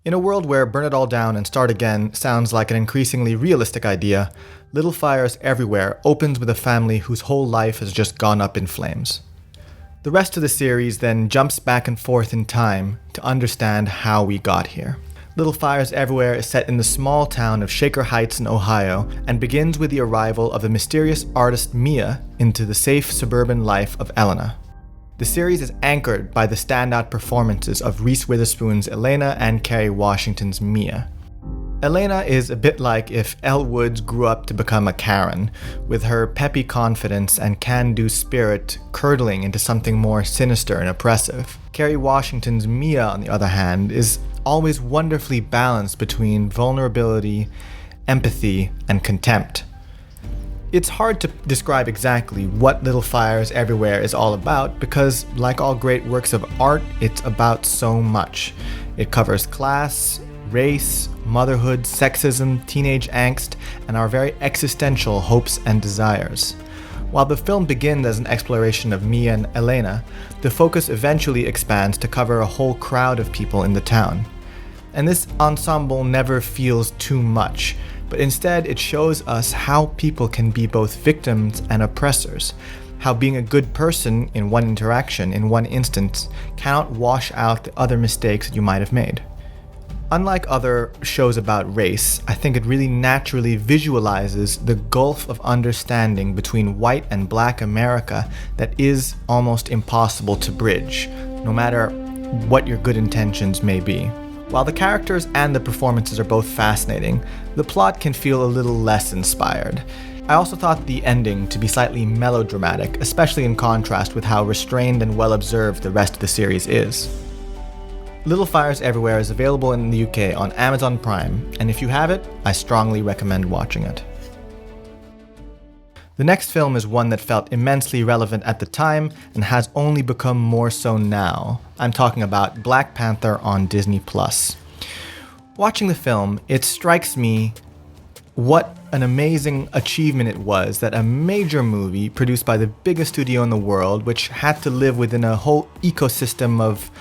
In a world where burn it all down and start again sounds like an increasingly realistic idea, Little Fires Everywhere opens with a family whose whole life has just gone up in flames. The rest of the series then jumps back and forth in time to understand how we got here. Little Fires Everywhere is set in the small town of Shaker Heights in Ohio and begins with the arrival of the mysterious artist Mia into the safe suburban life of Elena. The series is anchored by the standout performances of Reese Witherspoon's Elena and Kerry Washington's Mia. Elena is a bit like if Elle Woods grew up to become a Karen, with her peppy confidence and can-do spirit curdling into something more sinister and oppressive. Kerry Washington's Mia, on the other hand, is always wonderfully balanced between vulnerability, empathy, and contempt. It's hard to describe exactly what Little Fires Everywhere is all about because, like all great works of art, it's about so much. It covers class, race, motherhood, sexism, teenage angst, and our very existential hopes and desires. While the film begins as an exploration of Mia and Elena, the focus eventually expands to cover a whole crowd of people in the town. And this ensemble never feels too much, but instead it shows us how people can be both victims and oppressors, how being a good person in one interaction, in one instance, cannot wash out the other mistakes that you might have made. Unlike other shows about race, I think it really naturally visualizes the gulf of understanding between white and black America that is almost impossible to bridge, no matter what your good intentions may be. While the characters and the performances are both fascinating, the plot can feel a little less inspired. I also thought the ending to be slightly melodramatic, especially in contrast with how restrained and well-observed the rest of the series is. Little Fires Everywhere is available in the UK on Amazon Prime, and if you have it, I strongly recommend watching it. The next film is one that felt immensely relevant at the time and has only become more so now. I'm talking about Black Panther on Disney+. Watching the film, it strikes me what an amazing achievement it was that a major movie produced by the biggest studio in the world, which had to live within a whole ecosystem of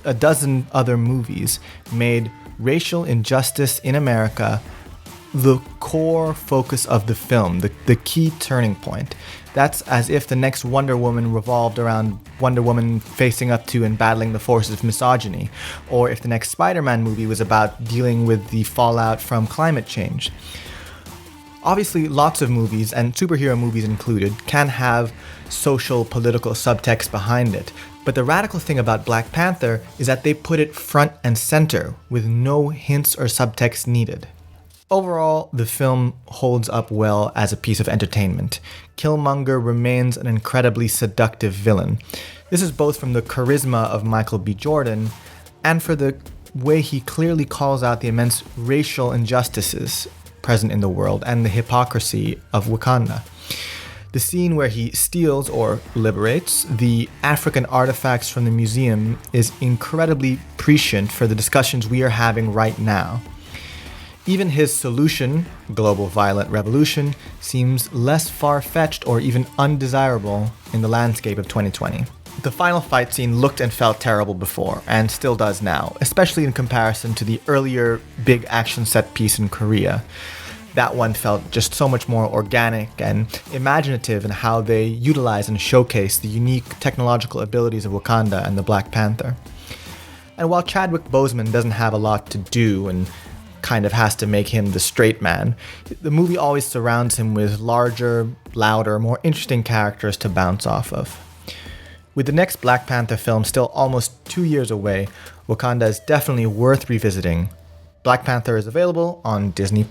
a dozen other movies, made racial injustice in America the core focus of the film, the key turning point. That's as if the next Wonder Woman revolved around Wonder Woman facing up to and battling the forces of misogyny, or if the next Spider-Man movie was about dealing with the fallout from climate change. Obviously, lots of movies, and superhero movies included, can have social, political subtext behind it. But the radical thing about Black Panther is that they put it front and center, with no hints or subtext needed. Overall, the film holds up well as a piece of entertainment. Killmonger remains an incredibly seductive villain. This is both from the charisma of Michael B. Jordan and for the way he clearly calls out the immense racial injustices present in the world and the hypocrisy of Wakanda. The scene where he steals or liberates the African artifacts from the museum is incredibly prescient for the discussions we are having right now. Even his solution, global violent revolution, seems less far-fetched or even undesirable in the landscape of 2020. The final fight scene looked and felt terrible before, and still does now, especially in comparison to the earlier big action set piece in Korea. That one felt just so much more organic and imaginative in how they utilize and showcase the unique technological abilities of Wakanda and the Black Panther. And while Chadwick Boseman doesn't have a lot to do and kind of has to make him the straight man, the movie always surrounds him with larger, louder, more interesting characters to bounce off of. With the next Black Panther film still almost 2 years away, Wakanda is definitely worth revisiting. Black Panther is available on Disney+.